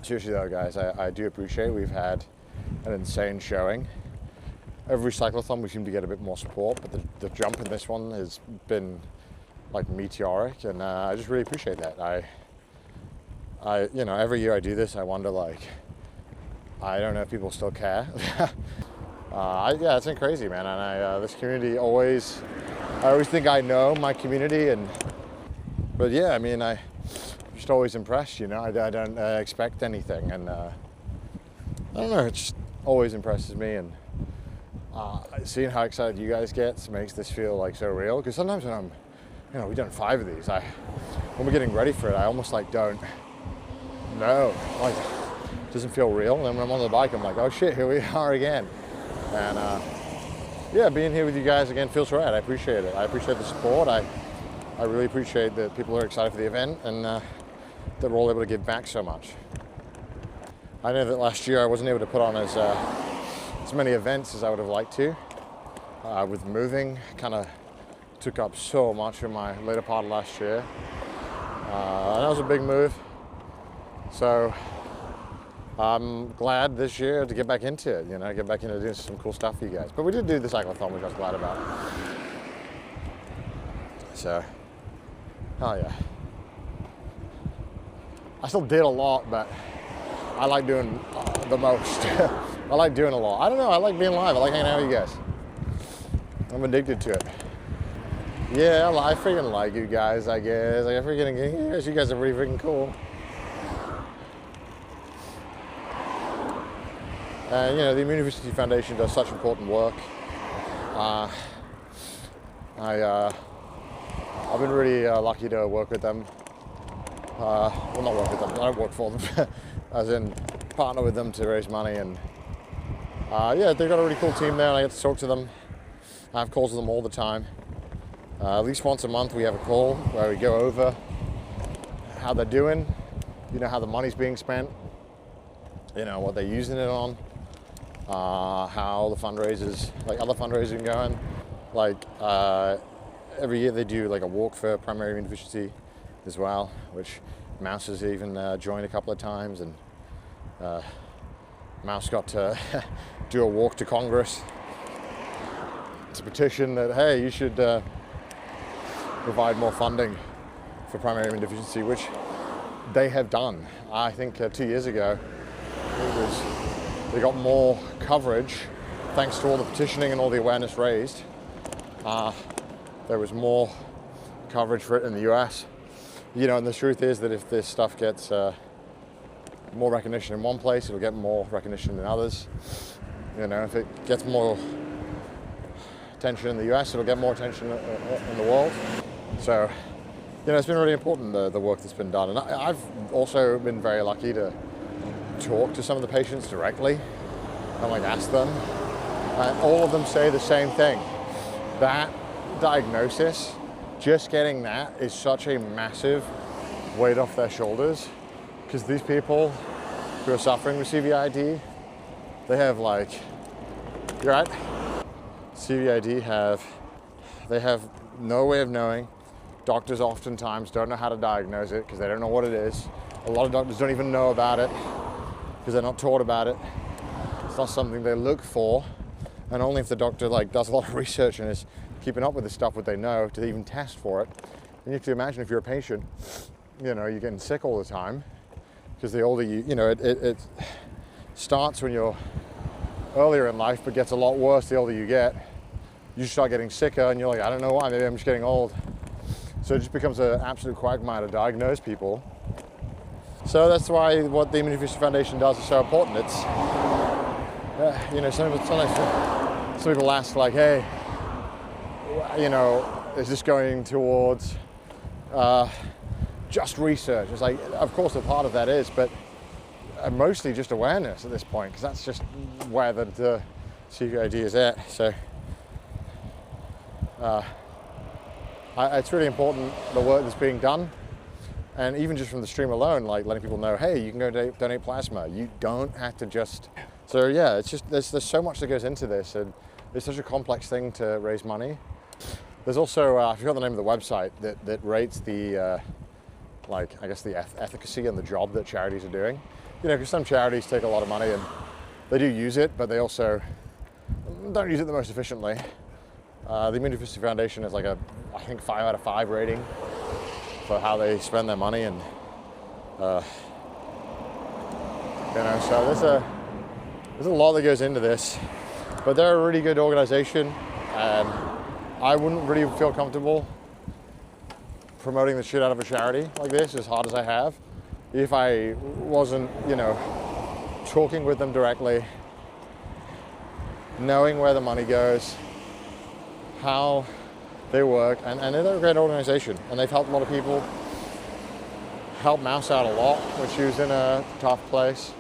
seriously though, guys, I do appreciate we've had an insane showing. Every cyclathon we seem to get a bit more support, but the jump in this one has been like meteoric, and I just really appreciate that. I you know, every year I do this, I wonder, like, I don't know if people still care. Yeah, it's been crazy, man. And this community I always think I know my community, but yeah, I mean, I'm just always impressed, you know. I don't expect anything, and I don't know, it just always impresses me, and seeing how excited you guys get makes this feel like so real. Because sometimes when we've done 5 of these, when we're getting ready for it, I almost like don't know, like, it doesn't feel real. And then when I'm on the bike, I'm like, oh shit, here we are again. And yeah, being here with you guys again feels right. I appreciate it. I appreciate the support. I really appreciate that people are excited for the event, and that we're all able to give back so much. I know that last year I wasn't able to put on as many events as I would have liked to. With moving, kind of took up so much of my later part of last year. And that was a big move. So I'm glad this year to get back into it, you know, get back into doing some cool stuff for you guys. But we did do the Cyclathon, which I was glad about. So, oh yeah. I still did a lot, but I like doing the most. I like doing a lot. I don't know, I like being live. I like hanging out with you guys. I'm addicted to it. Yeah, I freaking like you guys, I guess. Like, you guys are pretty freaking cool. And, you know, the Deficiency Foundation does such important work. I've been really lucky to work with them. Well, not work with them, I don't work for them. As in, partner with them to raise money. And yeah, they've got a really cool team there, and I get to talk to them. I have calls with them all the time. At least once a month we have a call where we go over how they're doing, you know, how the money's being spent, you know, what they're using it on, how the fundraisers, like other fundraising going. Like every year they do like a walk for primary immunodeficiency as well, which Mouse has even joined a couple of times, and Mouse got to do a walk to Congress to petition that, hey, you should provide more funding for primary immunodeficiency, which they have done. I think 2 years ago, they got more coverage thanks to all the petitioning and all the awareness raised. There was more coverage for it in the US. You know, and the truth is that if this stuff gets more recognition in one place, it'll get more recognition in others. You know, if it gets more attention in the US, it'll get more attention in the world. So, you know, it's been really important, the work that's been done. And I've also been very lucky to talk to some of the patients directly and like ask them. And all of them say the same thing. That diagnosis, just getting that is such a massive weight off their shoulders, because these people who are suffering with CVID, they have like, you're right? CVID they have no way of knowing. Doctors oftentimes don't know how to diagnose it because they don't know what it is. A lot of doctors don't even know about it because they're not taught about it. It's not something they look for, and only if the doctor like does a lot of research and is keeping up with the stuff what they know to even test for it. And you have to imagine if you're a patient, you know, you're getting sick all the time, because the older you know, it starts when you're earlier in life, but gets a lot worse the older you get. You start getting sicker, and you're like, I don't know why, maybe I'm just getting old. So it just becomes an absolute quagmire to diagnose people. So that's why what the Deficiency Foundation does is so important. It's, you know, sometimes some people ask like, hey, you know, is this going towards just research? It's like, of course a part of that is, but mostly just awareness at this point, because that's just where the CVID is at. So it's really important, the work that's being done. And even just from the stream alone, like letting people know, hey, you can go donate plasma. You don't have to just, so yeah, it's just, there's so much that goes into this, and it's such a complex thing to raise money. There's also, I forgot the name of the website that rates the, like, I guess the efficacy and the job that charities are doing. you know, because some charities take a lot of money and they do use it, but they also don't use it the most efficiently. The Deficiency Foundation is like a, I think, 5 out of 5 rating for how they spend their money, and you know, so there's a lot that goes into this, but they're a really good organization, and I wouldn't really feel comfortable promoting the shit out of a charity like this, as hard as I have, if I wasn't, you know, talking with them directly, knowing where the money goes, how they work, and they're a great organization, and they've helped a lot of people, helped Mouse out a lot when she was in a tough place,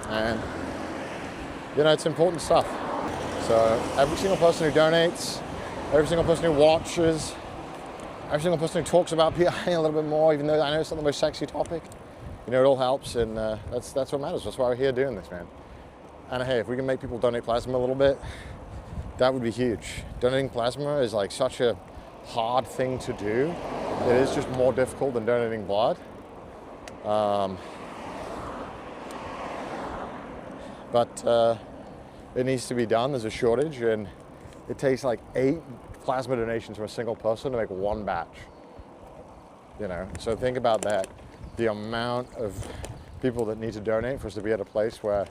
and you know, it's important stuff. So every single person who donates, every single person who watches, every single person who talks about PI a little bit more, even though I know it's not the most sexy topic, you know, it all helps, and that's what matters. That's why we're here doing this, man. And hey, if we can make people donate plasma a little bit, that would be huge. Donating plasma is like such a hard thing to do. It is just more difficult than donating blood. But it needs to be done. There's a shortage, and it takes like 8 plasma donations from a single person to make 1 batch. You know, so think about that. The amount of people that need to donate for us to be at a place where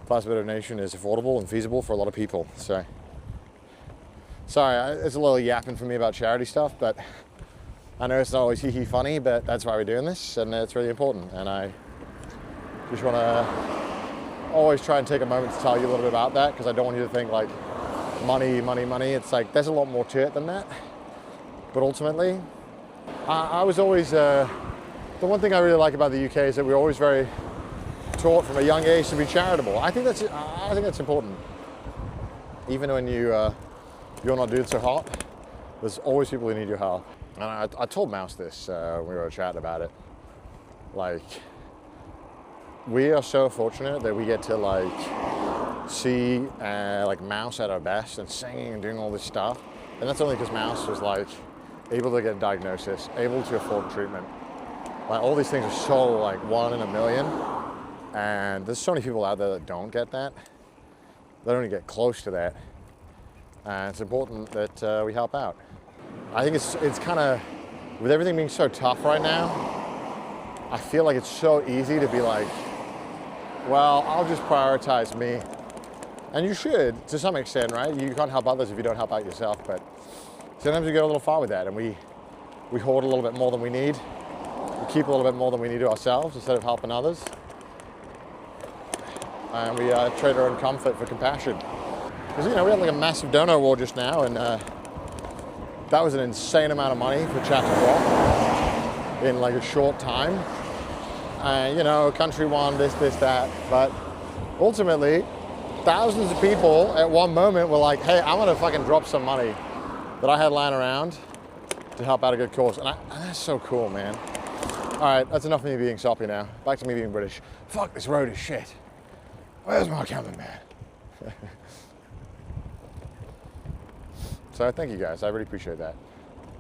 plasma donation is affordable and feasible for a lot of people. So, sorry, it's a little yapping for me about charity stuff, but I know it's not always hee-hee funny, but that's why we're doing this, and it's really important. And I just want to always try and take a moment to tell you a little bit about that, because I don't want you to think like money, money, money. It's like there's a lot more to it than that. But ultimately, I was always, the one thing I really like about the UK is that we're always very taught from a young age to be charitable. I think that's important. Even when you're not doing so hot, there's always people who need your help. And I told Mouse this when we were chatting about it. Like, we are so fortunate that we get to like see like Mouse at her best and singing and doing all this stuff. And that's only because Mouse was like able to get a diagnosis, able to afford treatment. Like, all these things are so like 1 in a million. And there's so many people out there that don't get that. They don't even get close to that. And it's important that we help out. I think it's kind of, with everything being so tough right now, I feel like it's so easy to be like, well, I'll just prioritize me. And you should, to some extent, right? You can't help others if you don't help out yourself, but sometimes we go a little far with that, and we hoard a little bit more than we need. We keep a little bit more than we need to ourselves instead of helping others. And we trade our own comfort for compassion. Because, you know, we had like a massive donor war just now, and that was an insane amount of money for chat to drop in like a short time. You know, country won, this, that. But ultimately, thousands of people at one moment were like, hey, I'm gonna fucking drop some money that I had lying around to help out a good cause. And that's so cool, man. All right, that's enough of me being soppy now. Back to me being British. Fuck, this road is shit. Where's my cameraman? So thank you guys, I really appreciate that.